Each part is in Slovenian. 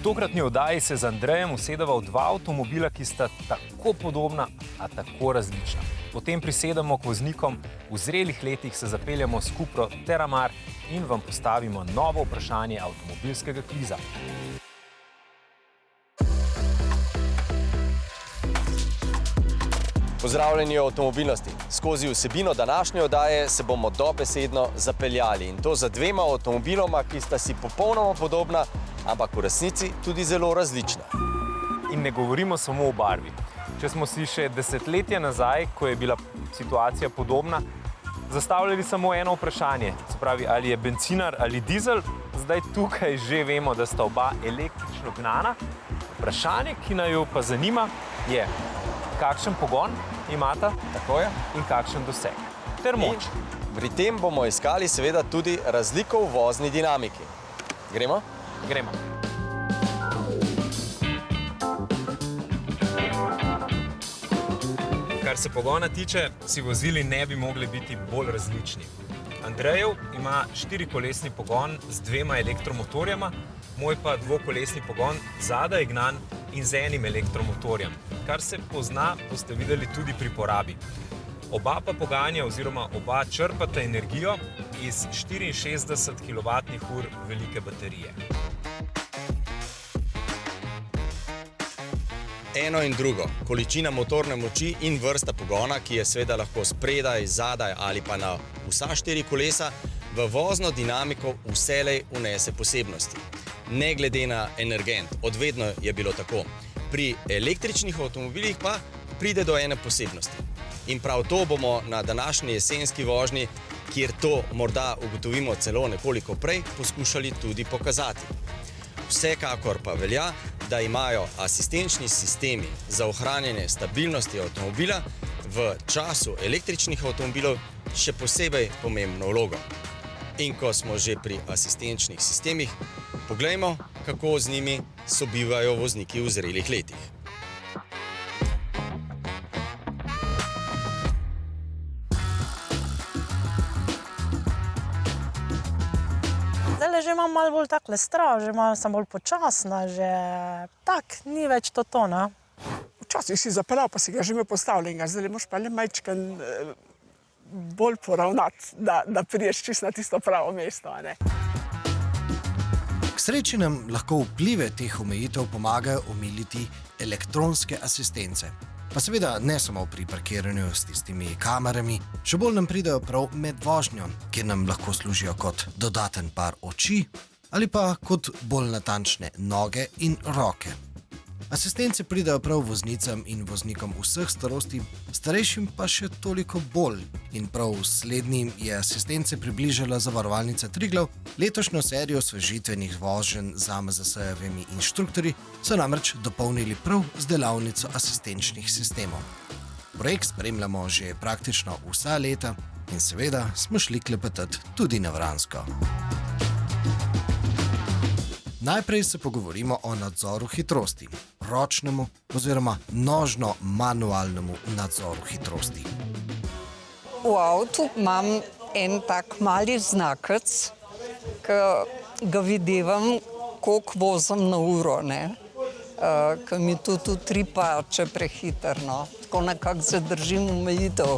tokratni oddaji se z Andrejem usedeva v dva avtomobila, ki sta tako podobna, a tako različna. Potem prisedemo k voznikom, v zrelih letih se zapeljemo s Cupro Terramar in vam postavimo novo vprašanje avtomobilskega kviza. Pozdravljeni o avtomobilnosti. Skozi vsebino današnje oddaje se bomo dobesedno zapeljali in to za dvema avtomobiloma, ki sta si popolnoma podobna, ampak v resnici tudi zelo različna. In ne govorimo samo o barvi. Če smo si še desetletja nazaj, ko je bila situacija podobna, zastavljali samo eno vprašanje, se pravi, ali je bencinar ali dizel, zdaj tukaj že vemo, da sta oba električno gnana. Vprašanje, ki naju pa zanima, je, kakšen pogon imata Tako je. in kakšen doseg ter moč. In pri tem bomo iskali seveda tudi razliko v vozni dinamiki. Gremo? Gremo. Kar se pogona tiče, si vozili ne bi mogli biti bolj različni. Andrejev ima štirikolesni pogon z dvema elektromotorjema, moj pa dvokolesni pogon zadaj gnan in z enim elektromotorjem. Kar se pozna, boste videli tudi pri porabi. Oba pa poganja oziroma oba črpata energijo iz 64 kWh velike baterije. Eno in drugo, količina motorne moči in vrsta pogona, ki je seveda lahko spredaj, zadaj ali pa na vsa štiri kolesa, v vozno dinamiko vselej vnese posebnosti. Ne glede na energent, odvedno je bilo tako. Pri električnih avtomobilih pa pride do ene posebnosti. In prav to bomo na današnji jesenski vožnji, kjer to morda ugotovimo celo nekoliko prej, poskušali tudi pokazati. Vsekakor pa velja, da imajo asistenčni sistemi za ohranjanje stabilnosti avtomobila v času električnih avtomobilov še posebej pomembno vlogo. In ko smo že pri asistenčnih sistemih, poglejmo, kako z njimi sobivajo vozniki v zrelih letih. Zdaj že imam malo bolj takle strah, že sem bolj počasna, že tak, ni več to, ne? Včasih si zapeljal, pa si ga že imel postavljenega, zdaj moraš pa le majčken bolj poravnati, da prideš čisto na tisto pravo mesto, a ne? K sreči nam lahko vplive teh omejitev pomagajo omiliti elektronske asistence. Pa seveda ne samo pri parkiranju s tistimi kamerami, še bolj nam pridejo prav med vožnjo, kjer nam lahko služijo kot dodaten par oči ali pa kot bolj natančne noge in roke. Asistence pridejo prav voznicam in voznikom vseh starosti, starejšim pa še toliko bolj. In prav slednjim je asistence približala zavarovalnica Triglav. Letošnjo serijo osvežitvenih voženj z AMZS-jevimi inštruktorji so namreč dopolnili prav z delavnico asistenčnih sistemov. Projekt spremljamo že praktično vsa leta in seveda smo šli klepetati tudi na Vransko. Najprej se pogovorimo o nadzoru hitrosti, ročnemu oziroma nožno-manualnemu nadzoru hitrosti. V avtu imam en tak mali znakec, ki ga videvam, koliko vozim na uro, ne? Ki mi tudi utripa, če prehitrno. Tako nekako zadržim omejitev.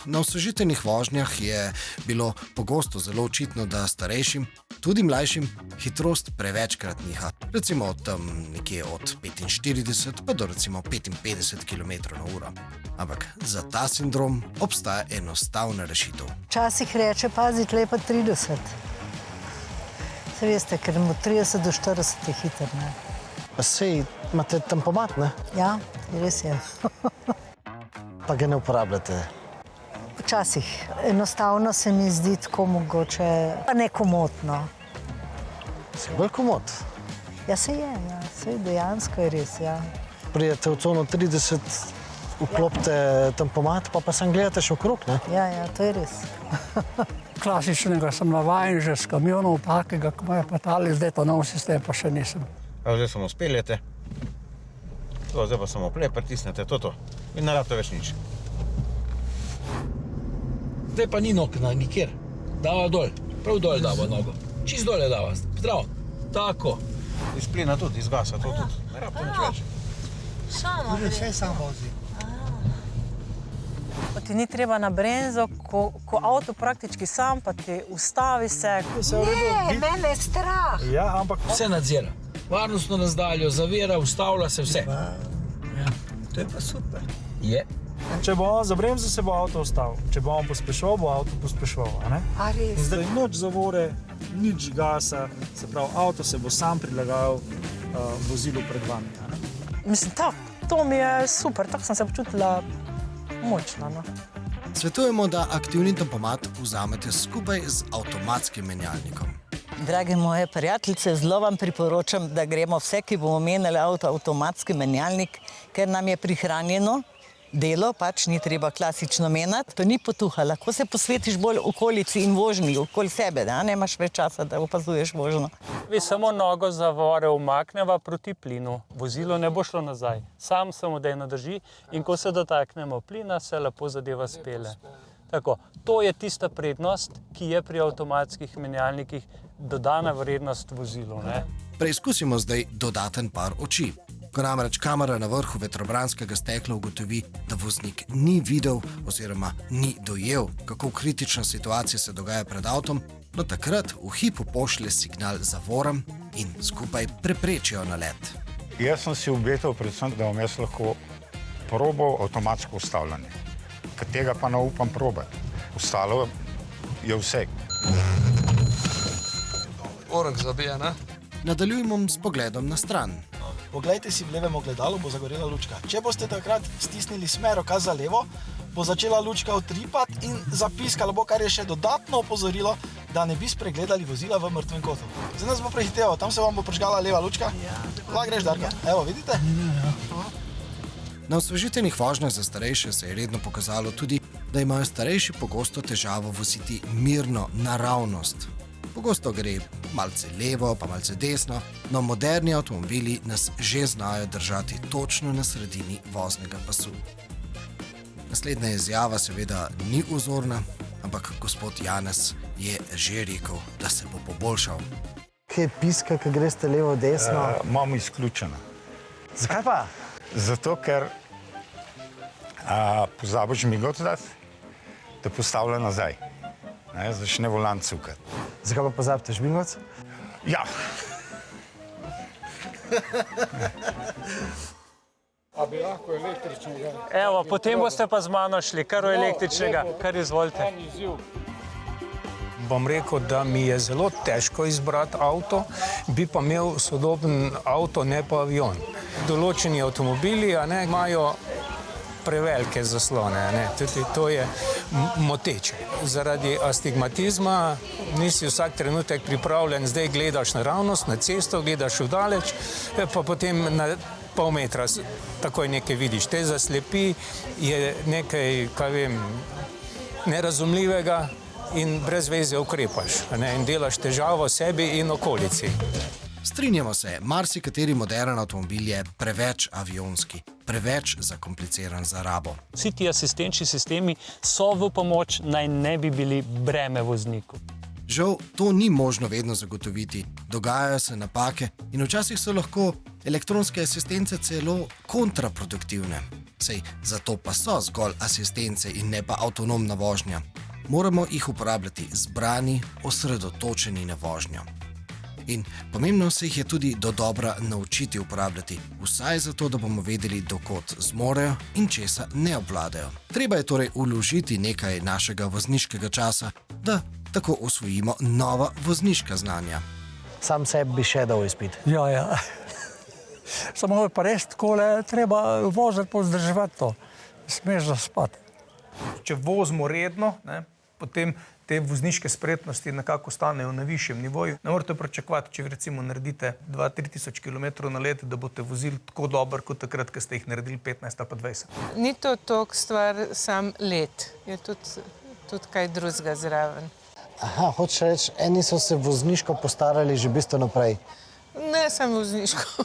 Na osvežitvenih vožnjah je bilo pogosto zelo očitno, da starejšim, tudi mlajšim, hitrost prevečkrat niha. Recimo tam nekje od 45 pa do recimo 55 km/h. Ampak za ta sindrom obstaja enostavna rešitev. Včasih reče, pazi, tle pa 30. Se veste, ker mu 30 do 40 je hiter, ne? Pa sej imate tempomat, ne? Ja, res je. Pa ga ne uporabljate. Včasih. Enostavno se mi zdi tako mogoče, pa nekomotno. Se bolj komod. Ja, se je, ja. Se dejansko je res, ja. Prijete v cono 30, vklopite tempomat, pa sem gledate še okrog, ne? Ja, to je res. Klasičnega sem navajen že s kamionov, takega, ko me patali, zdaj to nov sistem, pa še nisem. Zdaj samo speljete, zdaj pa samo play, pritisnete to in ne rabite več nič. Zdaj pa ni nog nikjer, dava dol, prav dol dava nogo, čist dole dava, zdravo, tako. Iz plina tudi, iz gasa, to tudi. Ne rabite nič več. Samo Vse sam vozi. ti ni treba na brenzo, ko avto praktički sam, pa ti ustavi se. Ne, mene je strah. Ja, ampak Vse nadzira. Varnostno razdaljo, zavira, ustavlja se vse. to je pa super. Je. Če bo on zabremzal, se bo avto ustavil. Če bo on pospeševal, bo avto pospeševal. A ne? A res? In zdaj nič zavore, nič gasa, se pravi, avto se bo sam prilagajal vozilu pred vami. A ne? Mislim, to mi je super, tako sem se počutila močna. No. Svetujemo, da aktivni tempomat vzamete skupaj z avtomatskim menjalnikom. Drage moje prijateljice, zelo vam priporočam, da gremo vse, ki bomo menjali avtomatski menjalnik, ker nam je prihranjeno delo, pač ni treba klasično menjati. To ni potuha, lahko se posvetiš bolj okolici in vožnji, okoli sebe, da nemaš več časa, da opazuješ vožnjo. Vi samo nogo zavore umakneva proti plinu, vozilo ne bo šlo nazaj. Sam samodejno drži in ko se dotaknemo plina, se lepo zadeva spele. Tako, to je tista prednost, ki je pri avtomatskih menjalnikih dodana vrednost vozilu. Ne? Preizkusimo zdaj dodaten par oči. Ko namreč kamera na vrhu vetrobranskega stekla ugotovi, da voznik ni videl oziroma ni dojel, kako kritična situacija se dogaja pred avtom, no takrat v hipu pošlje signal zavoram in skupaj preprečijo nalet. Jaz sem si obetal predvsem, da bom jaz lahko probal avtomatsko ustavljanje. Ker tega pa ne upam probati. Ostalo je vse. Orek zabija, ne? Nadaljujemo s pogledom na stran. Poglejte si v levem ogledalu, bo zagorela lučka. Če boste takrat stisnili smer roka za levo, bo začela lučka utripati in zapiskala bo, kar je še dodatno opozorilo, da ne bi spregledali vozila v mrtvem kotu. Zdaj nas bo prehiteval, tam se vam bo prižgala leva lučka. Lahko greš, Darko. Evo, vidite? Na osvežiteljnih vožnjah za starejše se je redno pokazalo tudi, da imajo starejši pogosto težavo voziti mirno naravnost. Pogosto gre malce levo, pa malce desno, no moderni avtomobili nas že znajo držati točno na sredini voznega pasu. Naslednja izjava seveda ni vzorna, ampak gospod Janez je že rekel, da se bo poboljšal. Kaj piska, ko greste levo, desno? Imam izključeno. Zakaj pa? Zato, ker pozabiš migot dati, te postavlja nazaj. Ne, začne volan cukati. Zakaj pa pozabite žmigoc? Ja. A bi lahko električnega? Evo, potem boste pa z mano šli, kar električnega, kar izvolite. Bom rekel, da mi je zelo težko izbrati avto, bi pa imel sodoben avto, ne pa avion. Določeni avtomobili imajo prevelike zaslone, ne? Tudi to je moteče. Zaradi astigmatizma nisi vsak trenutek pripravljen, zdaj gledaš naravnost, na cesto, gledaš vdaleč, pa potem na pol metra takoj nekaj vidiš. Te zaslepi, je nekaj, kaj vem, nerazumljivega in brez veze ukrepaš, ne? In delaš težavo sebi in okolici. Strinjamo se, marsikateri moderen avtomobil je preveč avionski, preveč zakompliciran za rabo. Vsi ti asistenčni sistemi so v pomoč, naj ne bi bili breme vozniku. Žal, to ni možno vedno zagotoviti, dogajajo se napake in včasih so lahko elektronske asistence celo kontraproduktivne. Sej, zato pa so zgolj asistence in ne pa avtonomna vožnja. Moramo jih uporabljati zbrani, osredotočeni na vožnjo. In pomembno se jih je tudi dodobra naučiti uporabljati, vsaj zato, da bomo vedeli, do kod zmorejo in česa ne obvladajo. Treba je torej vložiti nekaj našega vozniškega časa, da tako osvojimo nova vozniška znanja. Sam sebi bi še dal izpit. Ja. Samo pa res takole, treba voziti, pa vzdrževati to. Smeš zaspati. Če vozimo redno, ne, potem te vozniške spretnosti nekako ostanejo na višjem nivoju. Ne morete pričakovati, če recimo naredite 2-3 tisoč km na leto, da boste vozili tako dobro, kot takrat, ko ste jih naredili 15 ali pa 20. Ni to toliko stvar sam let, je tudi kaj drugega zraven. Aha, hočeš reči, eni so se vozniško postarali že bistveno prej. Ne samo vozniško.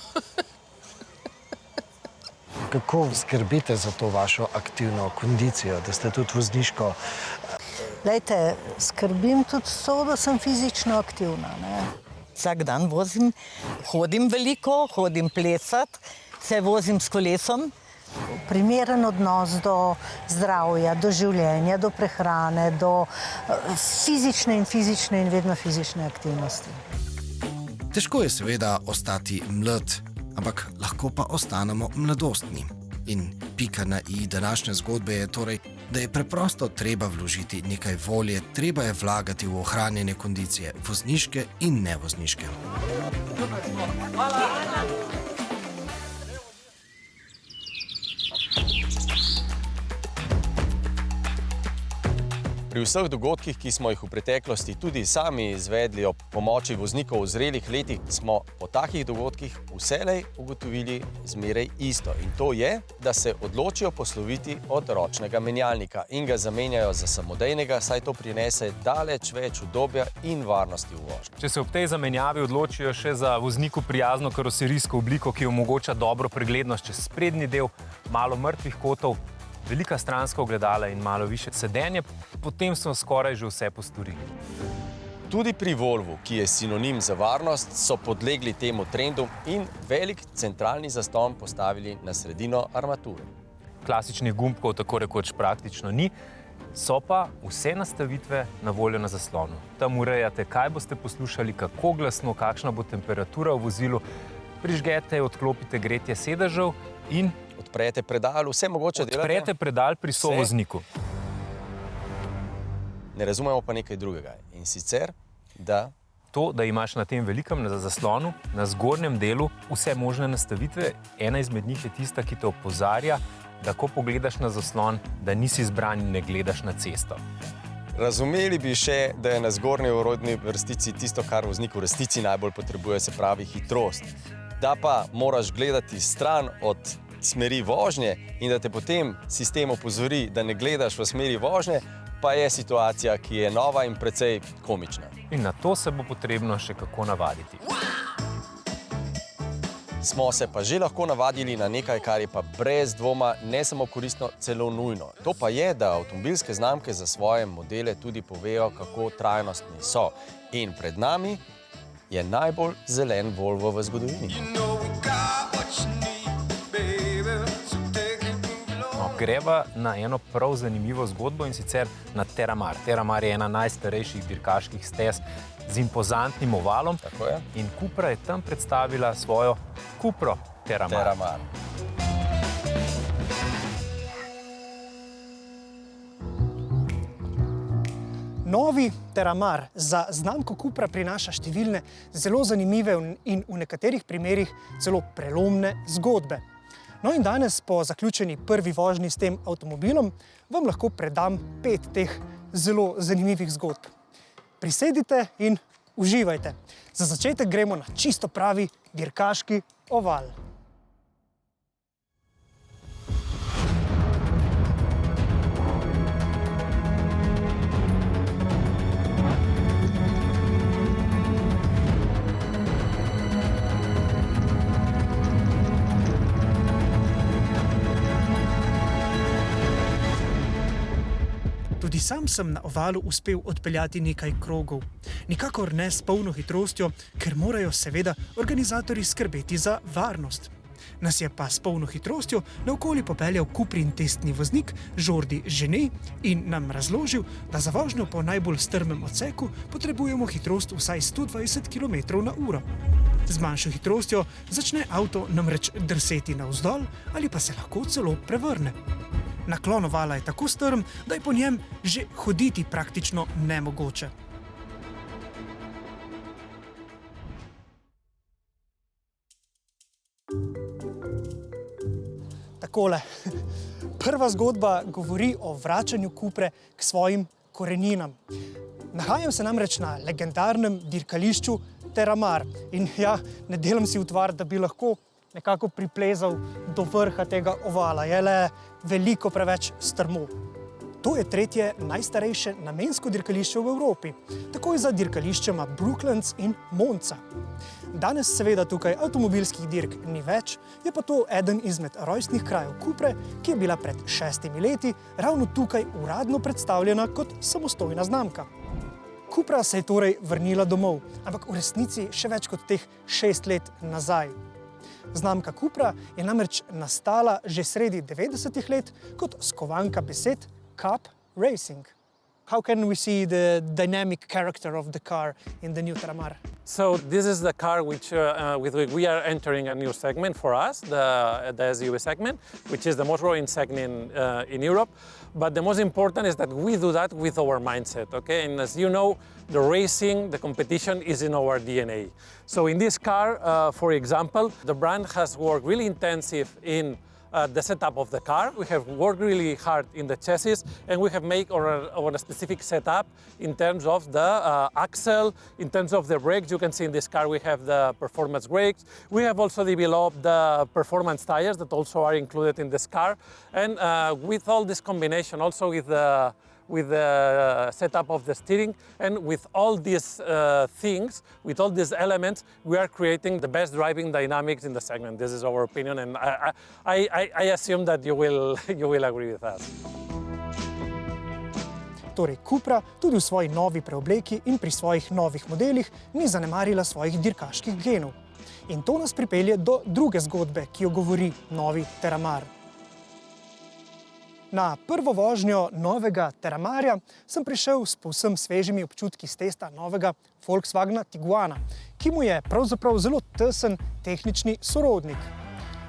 Kako skrbite za to vašo aktivno kondicijo, da ste tudi vozniško? Lejte, skrbim tudi to, da sem fizično aktivna. Ne? vsak dan vozim, hodim veliko, hodim plesat, se vozim s kolesom. Primeren odnos do zdravja, do življenja, do prehrane, do fizične in vedno fizične aktivnosti. Težko je seveda ostati mlad, ampak lahko pa ostanemo mladostni. In pika na i današnje zgodbe je torej, da je preprosto treba vložiti nekaj volje, treba je vlagati v ohranjene kondicije, vozniške in nevozniške. Pri vseh dogodkih, ki smo jih v preteklosti tudi sami izvedli ob pomoči voznikov v zrelih letih, smo po takih dogodkih vselej ugotovili zmeraj isto. In to je, da se odločijo posloviti od ročnega menjalnika in ga zamenjajo za samodejnega, saj to prinese daleč več udobja in varnosti v vožnji. Če se ob tej zamenjavi odločijo še za vozniku prijazno karoserijsko obliko, ki omogoča dobro preglednost čez sprednji del, malo mrtvih kotov, velika stranska ogledala in malo više sedenje, potem smo skoraj že vse postorili. Tudi pri Volvu, ki je sinonim za varnost, so podlegli temu trendu in velik centralni zaston postavili na sredino armature. Klasičnih gumbkov tako rekoč praktično ni, so pa vse nastavitve na voljo na zaslonu. Tam urejate, kaj boste poslušali, kako glasno, kakšna bo temperatura v vozilu, prižgete, odklopite gretje sedežev in odprete predal, vse mogoče delate. Odprete predal pri sovozniku. Ne razumemo pa nekaj drugega. In sicer, da to, da imaš na tem velikem zaslonu, na zgornjem delu, vse možne nastavitve. Ena izmed njih je tista, ki te opozarja, da ko pogledaš na zaslon, da nisi zbran in ne gledaš na cesto. Razumeli bi še, da je na zgornji orodni vrstici tisto, kar voznik v resnici najbolj potrebuje, se pravi hitrost. Da pa moraš gledati stran od smeri vožnje in da te potem sistem opozori, da ne gledaš v smeri vožnje, pa je situacija, ki je nova in precej komična. In na to se bo potrebno še kako navaditi. Smo se pa že lahko navadili na nekaj, kar je pa brez dvoma ne samo koristno, celo nujno. To pa je, da avtomobilske znamke za svoje modele tudi povejo, kako trajnostni so. In pred nami je najbolj zelen Volvo v zgodovini. Greva na eno prav zanimivo zgodbo in sicer na Terramar. Terramar je ena najstarejših dirkaških stez z impozantnim ovalom. Tako je. In Cupra je tam predstavila svojo Cupro Terramar. Novi Terramar za znamko Cupra prinaša številne zelo zanimive in v nekaterih primerih celo prelomne zgodbe. No in danes, po zaključeni prvi vožnji s tem avtomobilom, vam lahko predam 5 teh zelo zanimivih zgodb. Prisedite in uživajte. Za začetek gremo na čisto pravi dirkaški oval. Tudi sam sem na ovalu uspel odpeljati nekaj krogov. Nikakor ne s polno hitrostjo, ker morajo seveda organizatorji skrbeti za varnost. Nas je pa s polno hitrostjo naokoli popeljal Cuprin testni voznik Jordi Genet in nam razložil, da za vožnjo po najbolj strmem odseku potrebujemo hitrost vsaj 120 km/h. Z manjšo hitrostjo začne avto namreč drseti navzdol ali pa se lahko celo prevrne. Naklon ovala je tako strm, da je po njem že hoditi praktično nemogoče. Takole. Prva zgodba govori o vračanju Cupre k svojim koreninam. Nahajam se namreč na legendarnem dirkališču Terramar in ja, ne delam si utvar, da bi lahko nekako priplezal do vrha tega ovala. Je le veliko preveč strmo. To je tretje najstarejše namensko dirkališče v Evropi, takoj za dirkališčema Brooklands in Monza. Danes seveda tukaj avtomobilskih dirk ni več, je pa to eden izmed rojstnih krajev Cupre, ki je bila pred 6 leti ravno tukaj uradno predstavljena kot samostojna znamka. Cupra se je torej vrnila domov, ampak v resnici še več kot teh 6 let nazaj. Znamka Cupra je namreč nastala že sredi 90-ih let kot skovanka besed Cup Racing. How can we see the dynamic character of the car in the new Terramar? So this is the car with which we are entering a new segment for us, the SUV segment, which is the most growing segment in Europe. But the most important is that we do that with our mindset, okay? And as you know, the racing, the competition is in our DNA. So in this car, for example, the brand has worked really intensive in the setup of the car. We have worked really hard in the chassis, and we have made our specific setup in terms of the axle, in terms of the brakes. You can see in this car we have the performance brakes. We have also developed the performance tires that also are included in this car. And with all this combination, also with the setup of the steering, and with all these things, with all these elements, we are creating the best driving dynamics in the segment. This is our opinion, and I assume that you will agree with us. Torej, Cupra tudi v svoji novi preobleki in pri svojih novih modelih ni zanemarila svojih dirkaških genov. In to nas pripelje do druge zgodbe, ki jo govori novi Terramar. Na prvo vožnjo novega Terramarja sem prišel s povsem svežimi občutki z testa novega Volkswagena Tiguana, ki mu je pravzaprav zelo tesen tehnični sorodnik.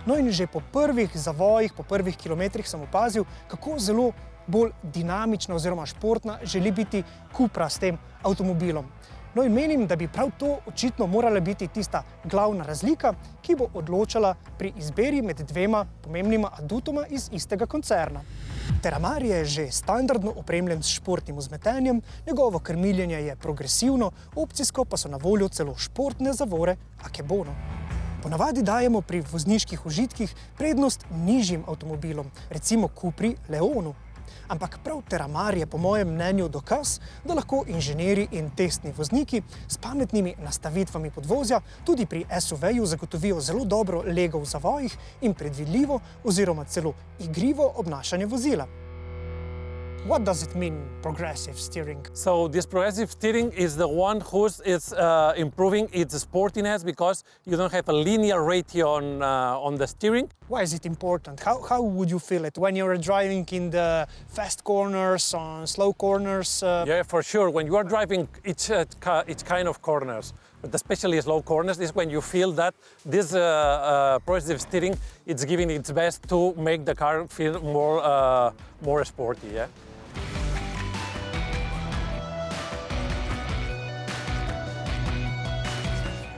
No in že po prvih zavojih, po prvih kilometrih sem opazil, kako zelo bolj dinamična oziroma športna želi biti Cupra s tem avtomobilom. No in menim, da bi prav to očitno morala biti tista glavna razlika, ki bo odločala pri izbiri med dvema pomembnima adutoma iz istega koncerna. Terramar je že standardno opremljen s športnim vzmetenjem, njegovo krmiljenje je progresivno, opcijsko pa so na voljo celo športne zavore Akebono. Ponavadi dajemo pri vozniških užitkih prednost nižjim avtomobilom, recimo Cupri Leonu. Ampak prav Terramar je po mojem mnenju dokaz, da lahko inženirji in testni vozniki s pametnimi nastavitvami podvozja tudi pri SUV-ju zagotovijo zelo dobro lego v zavojih in predvidljivo oziroma celo igrivo obnašanje vozila. What does it mean, progressive steering? So this progressive steering is the one who's improving its sportiness because you don't have a linear ratio on the steering. Why is it important? How would you feel it when you're driving in the fast corners, on slow corners? Yeah, for sure. When you are driving each kind of corners, but especially slow corners, is when you feel that this progressive steering is giving its best to make the car feel more sporty. Yeah.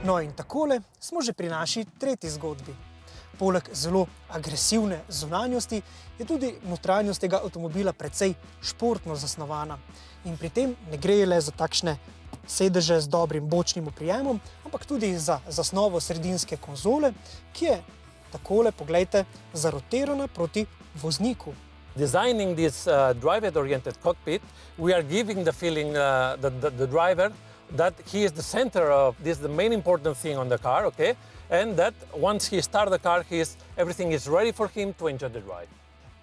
No in takole smo že pri naši tretji zgodbi. Poleg zelo agresivne zunanjosti je tudi notranjost tega avtomobila precej športno zasnovana. In pri tem ne gre le za takšne sedeže z dobrim bočnim oprijemom, ampak tudi za zasnovo sredinske konzole, ki je takole, poglejte, zarotirana proti vozniku. Designing this driver-oriented cockpit, we are giving the feeling the driver that he is the center of this, the main important thing on the car, okay? And that once he starts the car, everything is ready for him to enjoy the drive.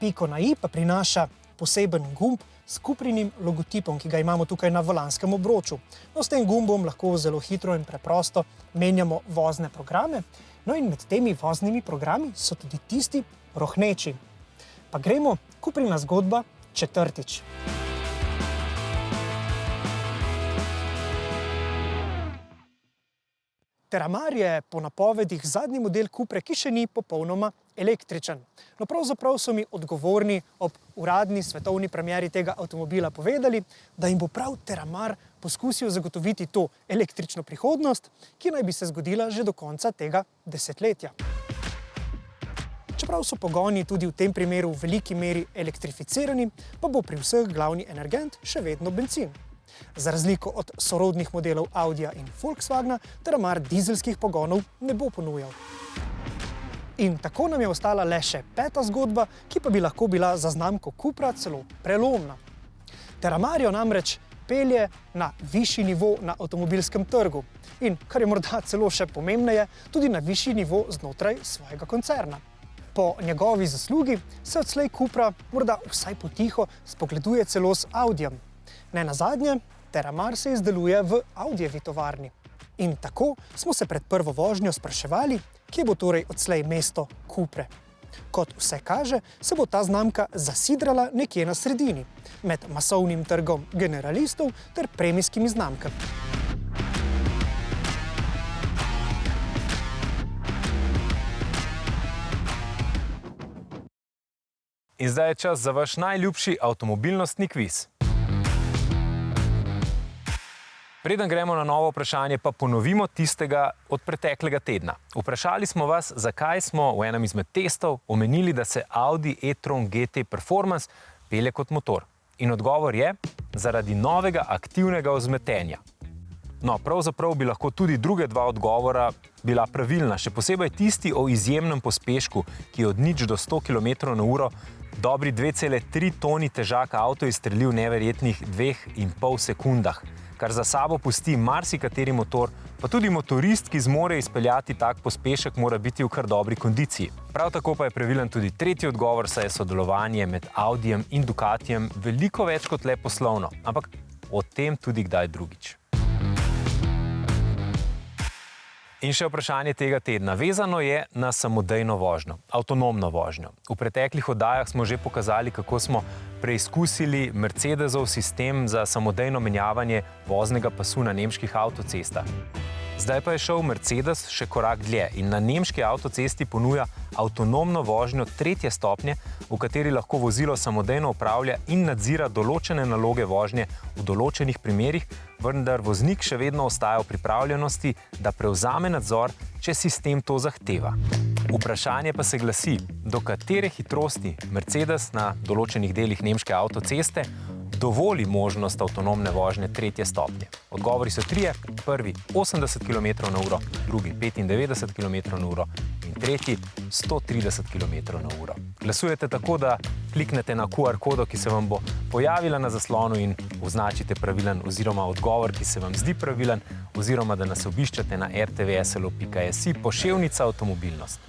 Piko na i pa prinaša poseben gumb s Cuprinim logotipom, ki ga imamo tukaj na volanskem obroču. No, s tem gumbom lahko zelo hitro in preprosto menjamo vozne programe. No in med temi voznimi programi so tudi tisti rohneči. Pa gremo, Cuprina zgodba četrtič. Terramar je po napovedih zadnji model Cupre, ki še ni popolnoma električen. No, pravzaprav so mi odgovorni ob uradni svetovni premieri tega avtomobila povedali, da jim bo prav Terramar poskusil zagotoviti to električno prihodnost, ki naj bi se zgodila že do konca tega desetletja. Čeprav so pogoni tudi v tem primeru v veliki meri elektrificirani, pa bo pri vseh glavni energent še vedno bencin. Za razliko od sorodnih modelov Audija in Volkswagena, Terramar dizelskih pogonov ne bo ponujal. In tako nam je ostala le še peta zgodba, ki pa bi lahko bila za znamko Cupra celo prelomna. Terramar jo namreč pelje na višji nivo na avtomobilskem trgu in, kar je morda celo še pomembneje, tudi na višji nivo znotraj svojega koncerna. Po njegovi zaslugi se odslej Cupra morda vsaj potiho spogleduje celo z Audijem. Ne nazadnje, Teramar se izdeluje v Audijevi tovarni. In tako smo se pred prvo vožnjo spraševali, kje bo torej odslej mesto Cupre. Kot vse kaže, se bo ta znamka zasidrala nekje na sredini, med masovnim trgom generalistov ter premijskimi znamkami. In zdaj je čas za vaš najljubši avtomobilnostni kviz. Preden gremo na novo vprašanje, pa ponovimo tistega od preteklega tedna. Vprašali smo vas, zakaj smo v enem izmed testov omenili, da se Audi e-tron GT Performance pelje kot motor. In odgovor je, zaradi novega aktivnega vzmetenja. No, pravzaprav bi lahko tudi druge dva odgovora bila pravilna, še posebej tisti o izjemnem pospešku, ki je od 0 do 100 km/h dobri 2,3 toni težak avto izstrelil v neverjetnih 2,5 sekundah, kar za sabo pusti marsikateri motor, pa tudi motorist, ki zmore izpeljati tak pospešek, mora biti v kar dobri kondiciji. Prav tako pa je pravilen tudi tretji odgovor, saj je sodelovanje med Audijem in Ducatijem veliko več kot le poslovno, ampak o tem tudi kdaj drugič. In še vprašanje tega tedna. Vezano je na samodejno vožnjo, avtonomno vožnjo. V preteklih oddajah smo že pokazali, kako smo preizkusili Mercedesov sistem za samodejno menjavanje voznega pasu na nemških avtocestah. Zdaj pa je šel Mercedes še korak dlje in na nemški avtocesti ponuja avtonomno vožnjo 3. stopnje, v kateri lahko vozilo samodejno upravlja in nadzira določene naloge vožnje v določenih primerih, vendar voznik še vedno ostaja v pripravljenosti, da prevzame nadzor, če sistem to zahteva. Vprašanje pa se glasi, do katere hitrosti Mercedes na določenih delih nemške avtoceste dovoli možnost avtonomne vožnje 3. stopnje. Odgovori so 3. Prvi 80 km/h, drugi 95 km/h in tretji 130 km/h. Glasujete tako, da kliknete na QR kodo, ki se vam bo pojavila na zaslonu in označite pravilen oziroma odgovor, ki se vam zdi pravilen, oziroma da nas obiščete na rtvslo.si poševnica avtomobilnost.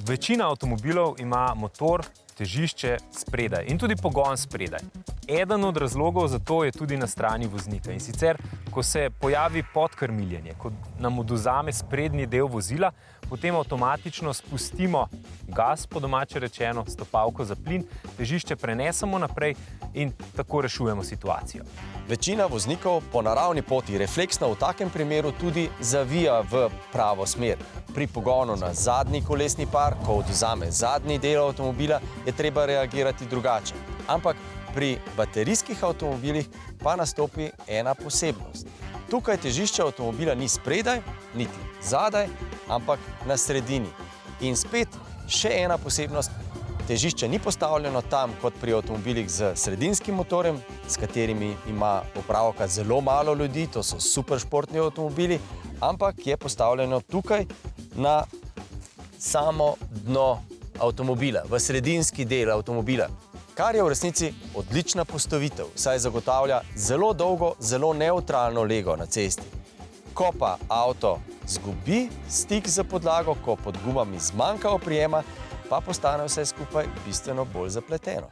Večina avtomobilov ima motor, težišče spredaj in tudi pogon spredaj. Eden od razlogov za to je tudi na strani voznika. In sicer, ko se pojavi podkrmiljenje, ko nam odvzame sprednji del vozila, potem avtomatično spustimo gas, po domače rečeno, stopalko za plin, težišče prenesemo naprej in tako rešujemo situacijo. Večina voznikov po naravni poti refleksno v takem primeru tudi zavija v pravo smer. Pri pogonu na zadnji kolesni par, ko odvzame zadnji del avtomobila, je treba reagirati drugače. Ampak pri baterijskih avtomobilih pa nastopi ena posebnost. Tukaj težišče avtomobila ni spredaj, niti zadaj, ampak na sredini. In spet še ena posebnost, težišče ni postavljeno tam kot pri avtomobilih z sredinskim motorjem, s katerimi ima opravka zelo malo ljudi, to so superšportni avtomobili, ampak je postavljeno tukaj na samo dno avtomobila, v sredinski del avtomobila, kar je v resnici odlična postavitev, saj zagotavlja zelo dolgo, zelo nevtralno lego na cesti. Ko pa avto zgubi stik z podlago, ko pod gumami zmanjka oprijema, pa postane vse skupaj bistveno bolj zapleteno.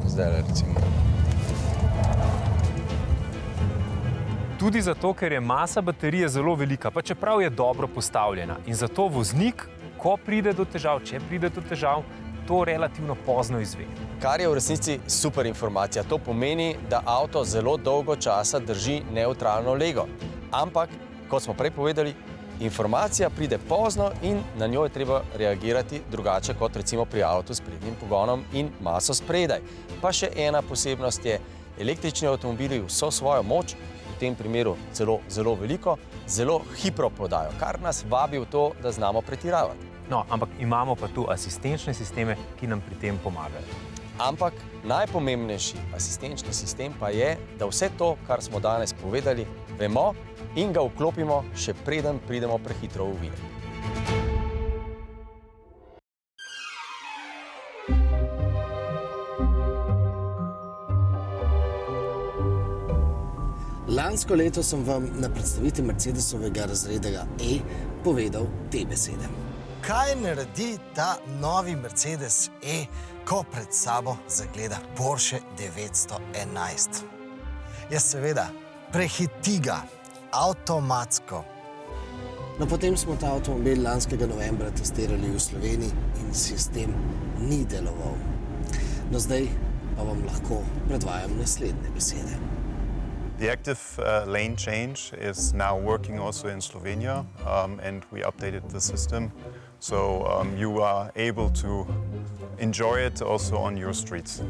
Zdaj recimo. Tudi zato, ker je masa baterije zelo velika, pa čeprav je dobro postavljena. In zato voznik, ko pride do težav, če pride do težav, to relativno pozno izve. Kar je v resnici super informacija. To pomeni, da avto zelo dolgo časa drži nevtralno lego. Ampak, kot smo prej povedali, informacija pride pozno in na njo je treba reagirati drugače kot recimo pri avtu s prednjim pogonom in maso spredaj. Pa še ena posebnost je, električni avtomobili vso svojo moč, v tem primeru celo zelo veliko, zelo hitro prodajo, kar nas vabi v to, da znamo pretiravati. No, ampak imamo pa tu asistenčne sisteme, ki nam pri tem pomagajo. Ampak najpomembnejši asistenčni sistem pa je, da vse to, kar smo danes povedali, vemo in ga vklopimo, še preden pridemo prehitro v ovire. Lansko leto sem vam na predstavitvi Mercedesovega razreda E povedal te besede. Kaj naredi ta novi Mercedes E, ko pred sabo zagleda Porsche 911? Ja, seveda, prehiti ga avtomatsko. No, potem smo ta avtomobil lanskega novembra testirali v Sloveniji in sistem ni deloval. No, zdaj pa vam lahko predvajam naslednje besede. The active lane change is now working also in Slovenia, and we updated the system, so you are able to enjoy it also on your streets.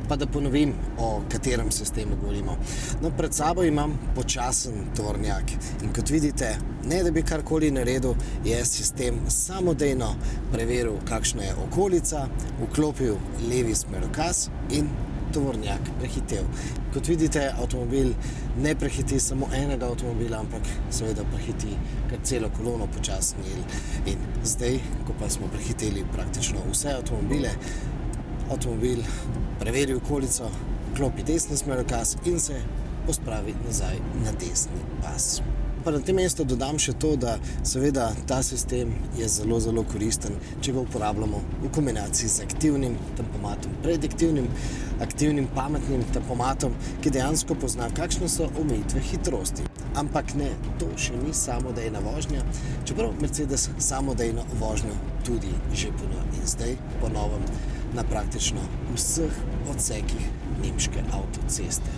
Pa da ponovim, o katerem sistemu govorimo. No, pred sabo imam počasen tovornjak in kot vidite, ne da bi karkoli naredil, je sistem samodejno preveril, kakšna je okolica, vklopil levi smerokaz in tovornjak prehitel. Kot vidite, avtomobil ne prehiti samo enega avtomobila, ampak seveda prehiti kar celo kolono počasni. In zdaj, ko pa smo prehiteli praktično vse avtomobile, avtomobil preveri okolico, klopi desni smerokaz in se pospravi nazaj na desni pas. Pa na tem mestu dodam še to, da seveda ta sistem je zelo, zelo koristen, če ga uporabljamo v kombinaciji z aktivnim tempomatom, prediktivnim, aktivnim pametnim tempomatom, ki dejansko pozna, kakšne so omejitve hitrosti. Ampak ne, to še ni samodejna vožnja, čeprav Mercedes samodejno vožnjo tudi že ponuja in zdaj po novem na praktično vseh odsekih nemške avtoceste.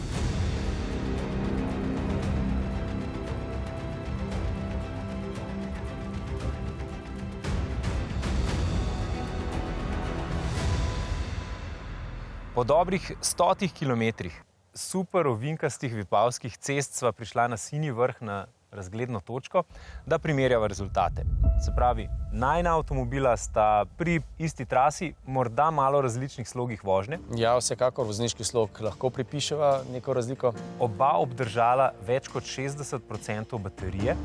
Po dobrih 100 kilometrih super ovinkastih vipavskih cest sva prišla na Sinji vrh na razgledno točko, da primerjava rezultate. Se pravi, najina avtomobila sta pri isti trasi, morda malo različnih slogih vožnje. Ja, vsekakor vozniški slog lahko pripiševa neko razliko. Oba obdržala več kot 60% baterije,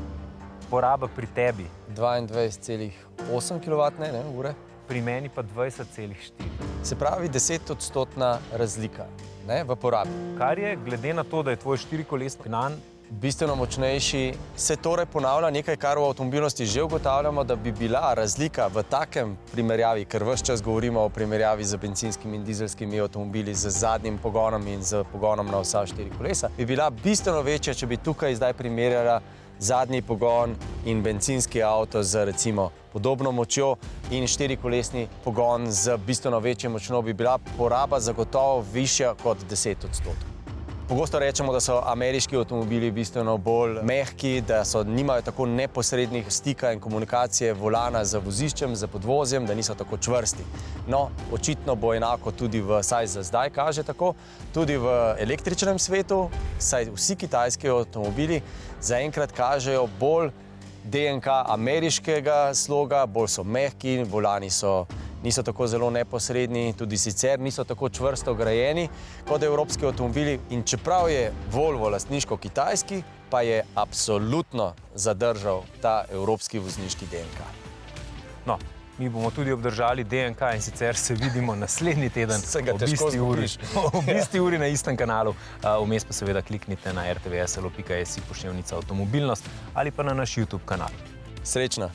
poraba pri tebi 22,8 kWh, pri meni pa 20,4. Se pravi 10% razlika v porabi. Kar je, glede na to, da je tvoj štirikolesni gnan bistveno močnejši, se torej ponavlja nekaj, kar v avtomobilnosti že ugotavljamo, da bi bila razlika v takem primerjavi, ker ves čas govorimo o primerjavi z bencinskimi in dizelskimi avtomobili, z zadnjim pogonom in z pogonom na vsa štiri kolesa, bi bila bistveno večja, če bi tukaj zdaj primerjala zadnji pogon in bencinski avto z recimo podobno močjo in štirikolesni pogon z bistveno večjo močno, bi bila poraba zagotovo višja kot 10%. Pogosto rečemo, da so ameriški avtomobili bistveno bolj mehki, da nimajo tako neposrednih stika in komunikacije volana z voziščem, z podvozjem, da niso tako čvrsti. No, očitno bo enako tudi saj za zdaj kaže tako, tudi v električnem svetu, saj vsi kitajski avtomobili zaenkrat kažejo bolj DNK ameriškega sloga, bolj so mehki, volani niso tako zelo neposredni, tudi sicer niso tako čvrsto grajeni kot evropski avtomobili. In čeprav je Volvo lastniško kitajski, pa je absolutno zadržal ta evropski vozniški DNK. No, mi bomo tudi obdržali DNK in sicer se vidimo naslednji teden ob isti uri na istem kanalu. Vmes pa seveda kliknite na rtvslo.si/avtomobilnost ali pa na naš YouTube kanal. Srečno!